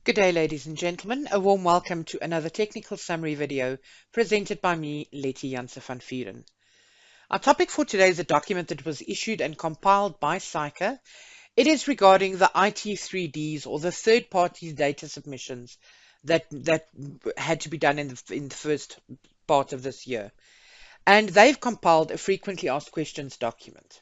Good day, ladies and gentlemen. A warm welcome to another technical summary video presented by me, Letty Janse van Vuren. Our topic for today is a document that was issued and compiled by SAICA. It is regarding the IT3Ds, or the third-party data submissions that had to be done in the first part of this year. And they've compiled a frequently asked questions document.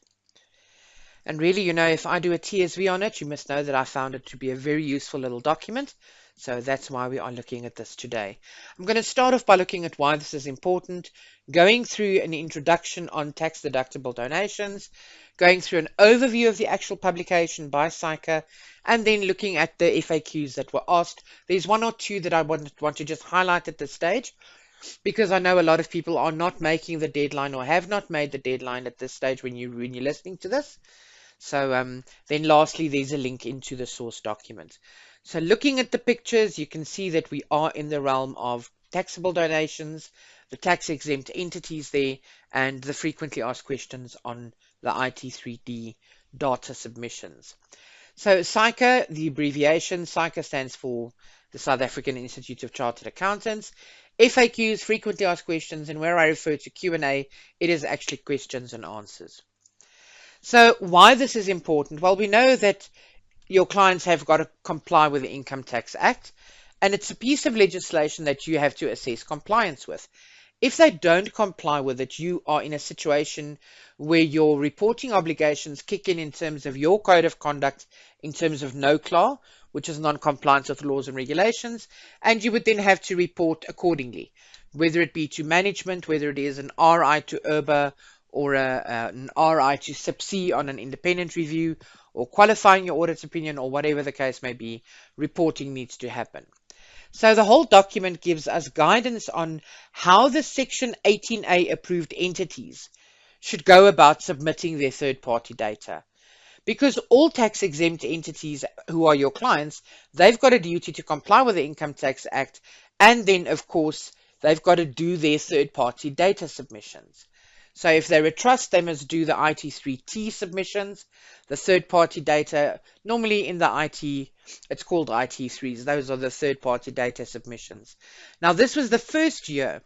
And really, if I do a TSV on it, you must know that I found it to be a very useful little document. So that's why we are looking at this today. I'm going to start off by looking at why this is important, going through an introduction on tax deductible donations, going through an overview of the actual publication by SAICA, and then looking at the FAQs that were asked. There's one or two that I want to just highlight at this stage, because I know a lot of people are not making the deadline or have not made the deadline at this stage when you're listening to this. So then lastly, there's a link into the source document. So looking at the pictures, you can see that we are in the realm of taxable donations, the tax-exempt entities there, and the frequently asked questions on the IT3D data submissions. So SAICA, the abbreviation, SAICA stands for the South African Institute of Chartered Accountants. FAQs, frequently asked questions, and where I refer to Q&A, it is actually questions and answers. So why this is important? Well, we know that your clients have got to comply with the Income Tax Act, and it's a piece of legislation that you have to assess compliance with. If they don't comply with it, you are in a situation where your reporting obligations kick in terms of your code of conduct, in terms of NOCLAR, which is non-compliance with laws and regulations, and you would then have to report accordingly, whether it be to management, whether it is an RI to IRBA, or an RI to SIP-C on an independent review, or qualifying your audit opinion, or whatever the case may be, reporting needs to happen. So the whole document gives us guidance on how the Section 18A approved entities should go about submitting their third-party data. Because all tax-exempt entities who are your clients, they've got a duty to comply with the Income Tax Act, and then, of course, they've got to do their third-party data submissions. So if they're a trust, they must do the IT3T submissions, the third-party data. Normally in the IT, it's called IT3s. Those are the third-party data submissions. Now, this was the first year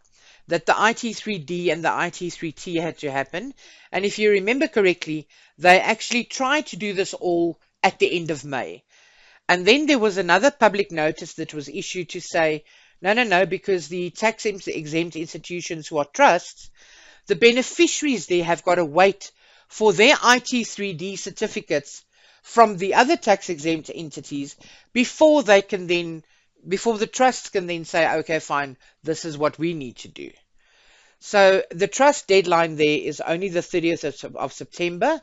that the IT3D and the IT3T had to happen. And if you remember correctly, they actually tried to do this all at the end of May. And then there was another public notice that was issued to say, no, because the tax-exempt institutions who are trusts, the beneficiaries there have got to wait for their IT3D certificates from the other tax-exempt entities before the trusts can then say, okay, fine, this is what we need to do. So the trust deadline there is only the 30th of September,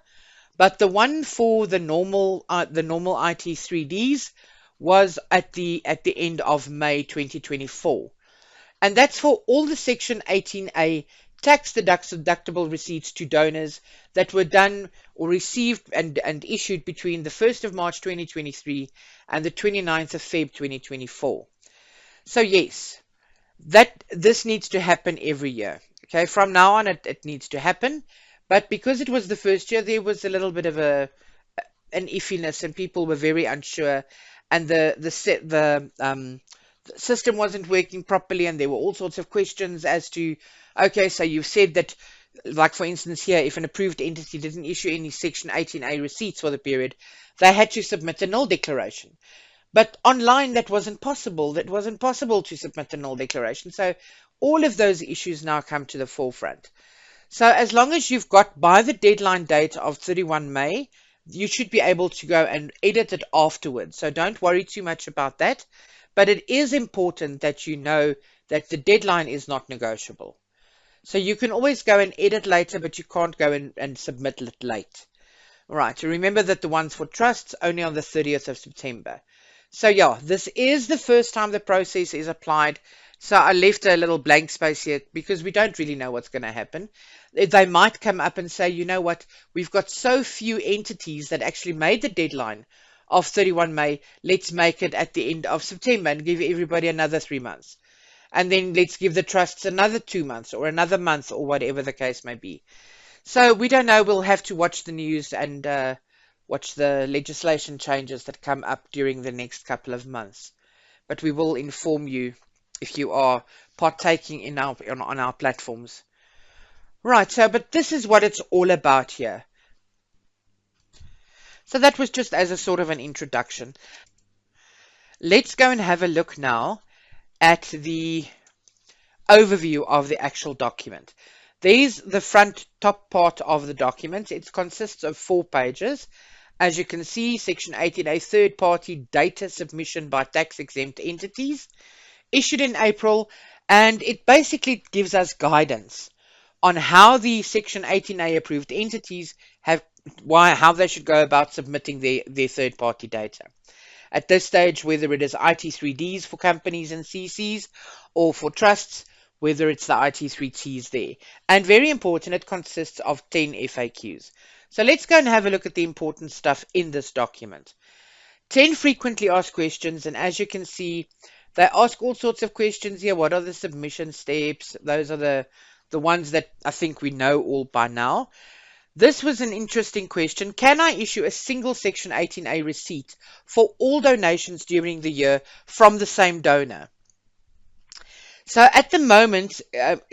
but the one for the normal IT3Ds was at the end of May 2024. And that's for all the Section 18A tax deductible receipts to donors that were done or received and issued between the 1st of March 2023 and the 29th of Feb 2024. So yes, this needs to happen every year. Okay, from now on it needs to happen. But because it was the first year, there was a little bit of an iffiness, and people were very unsure, and the system wasn't working properly, and there were all sorts of questions as to, okay, so you've said that, like for instance here, if an approved entity didn't issue any Section 18A receipts for the period, they had to submit a null declaration. But online that wasn't possible. That wasn't possible to submit a null declaration. So all of those issues now come to the forefront. So as long as you've got by the deadline date of 31 May, you should be able to go and edit it afterwards. So don't worry too much about that. But it is important that you know that the deadline is not negotiable. So you can always go and edit later, but you can't go and submit it late. All right, so remember that the ones for trusts only on the 30th of September. So yeah, this is the first time the process is applied. So I left a little blank space here because we don't really know what's going to happen. They might come up and say, you know what, we've got so few entities that actually made the deadline of 31 May, let's make it at the end of September and give everybody another 3 months. And then let's give the trusts another 2 months or another month or whatever the case may be. So we don't know. We'll have to watch the news and watch the legislation changes that come up during the next couple of months. but we will inform you if you are partaking in on our platforms. Right, so but this is what it's all about here. So that was just as a sort of an introduction. Let's go and have a look now at the overview of the actual document. There's the front top part of the document. It consists of 4 pages. As you can see, Section 18A, third-party data submission by tax-exempt entities, issued in April, and it basically gives us guidance on how the Section 18A approved entities how they should go about submitting their third-party data. At this stage, whether it is IT3Ds for companies and CCs or for trusts, whether it's the IT3Ts there. And very important, it consists of 10 FAQs. So let's go and have a look at the important stuff in this document. 10 frequently asked questions, and as you can see, they ask all sorts of questions here. What are the submission steps? Those are the ones that I think we know all by now. This was an interesting question. Can I issue a single Section 18A receipt for all donations during the year from the same donor? So at the moment,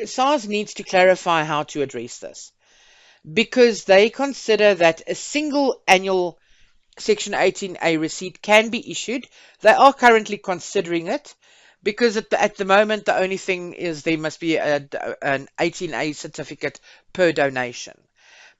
SARS needs to clarify how to address this, because they consider that a single annual Section 18A receipt can be issued. They are currently considering it, because at the moment the only thing is there must be an 18A certificate per donation.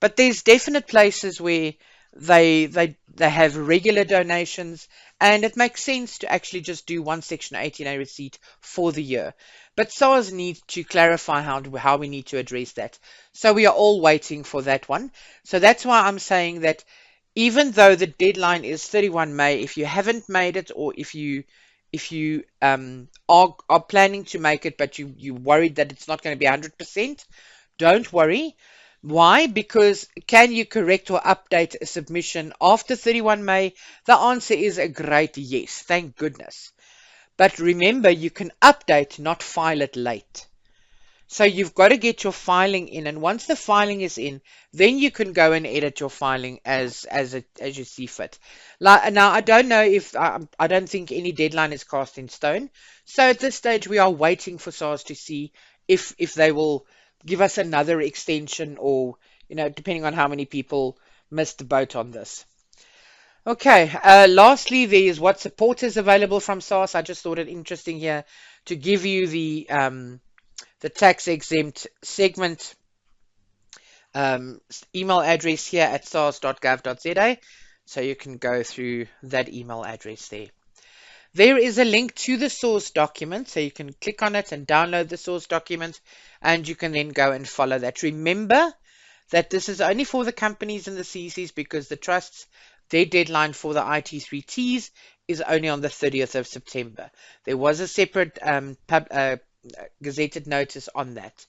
But there's definite places where they have regular donations, and it makes sense to actually just do one Section 18A receipt for the year. But SARS needs to clarify how we need to address that. So we are all waiting for that one. So that's why I'm saying that even though the deadline is 31 May, if you haven't made it, or if you are planning to make it, but you're worried that it's not going to be 100%, don't worry. Why? Because can you correct or update a submission after 31 May? The answer is a great yes, thank goodness. But remember, you can update, not file it late. So you've got to get your filing in, and once the filing is in, then you can go and edit your filing as you see fit. Now, I don't know if I don't think any deadline is cast in stone. So at this stage, we are waiting for SARS to see if they will give us another extension, or depending on how many people missed the boat on this. Okay, lastly, there is what support is available from SARS. I just thought it interesting here to give you the tax-exempt segment email address here at sars.gov.za, so you can go through that email address there. There is a link to the source document, so you can click on it and download the source document, and you can then go and follow that. Remember that this is only for the companies and the CCs, because the trusts, their deadline for the IT3Ts is only on the 30th of September. There was a separate gazetted notice on that.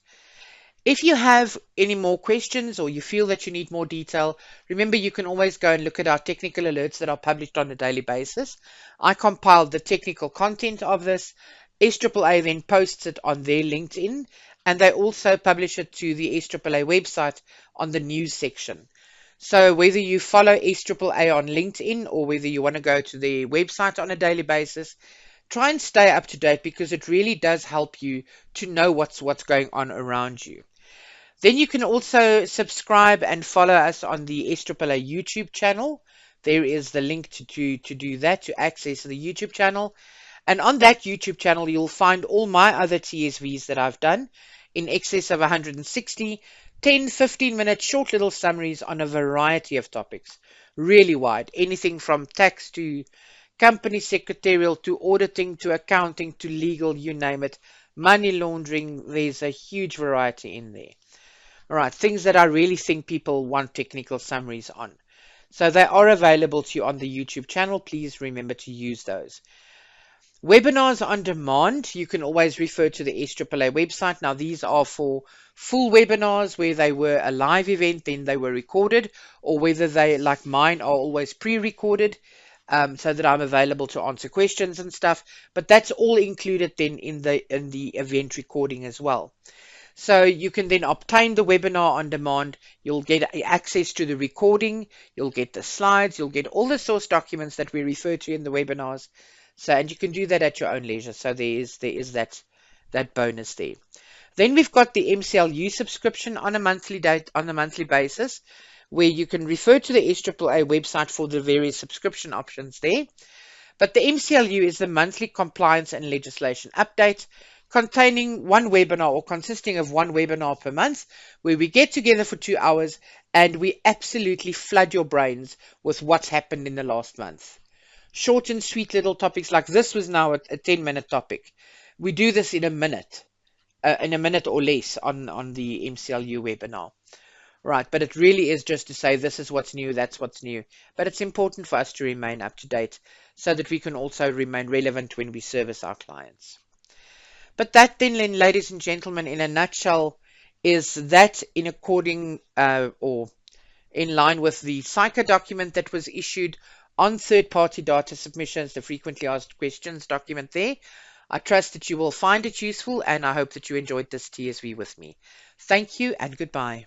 If you have any more questions, or you feel that you need more detail, remember you can always go and look at our technical alerts that are published on a daily basis. I compiled the technical content of this. SAAA then posts it on their LinkedIn, and they also publish it to the SAAA website on the news section. So whether you follow SAAA on LinkedIn, or whether you want to go to their website on a daily basis, try and stay up to date, because it really does help you to know what's going on around you. Then you can also subscribe and follow us on the SAAA YouTube channel. There is the link to do that, to access the YouTube channel. And on that YouTube channel, you'll find all my other TSVs that I've done, in excess of 160, 10, 15-minute short little summaries on a variety of topics. Really wide. Anything from tax to company secretarial to auditing to accounting to legal, you name it. Money laundering, there's a huge variety in there. All right, things that I really think people want technical summaries on. So they are available to you on the YouTube channel. Please remember to use those. Webinars on demand, you can always refer to the SAAA website. Now, these are for full webinars where they were a live event, then they were recorded, or whether they, like mine, are always pre-recorded, so that I'm available to answer questions and stuff. But that's all included then in the event recording as well. So you can then obtain the webinar on demand. You'll get access to the recording. You'll get the slides. You'll get all the source documents that we refer to in the webinars. So, and you can do that at your own leisure. So there is that bonus there. Then we've got the MCLU subscription on a monthly basis, where you can refer to the SAAA website for the various subscription options there. But the MCLU is the monthly compliance and legislation update, containing one webinar or consisting of one webinar per month, where we get together for 2 hours and we absolutely flood your brains with what's happened in the last month. Short and sweet little topics like this was now a 10-minute topic. We do this in a minute or less on the MCLU webinar. Right, but it really is just to say this is what's new, that's what's new. But it's important for us to remain up to date so that we can also remain relevant when we service our clients. But that then, ladies and gentlemen, in a nutshell, is that or in line with the SAICA document that was issued on third-party data submissions, the frequently asked questions document there. I trust that you will find it useful, and I hope that you enjoyed this TSV with me. Thank you and goodbye.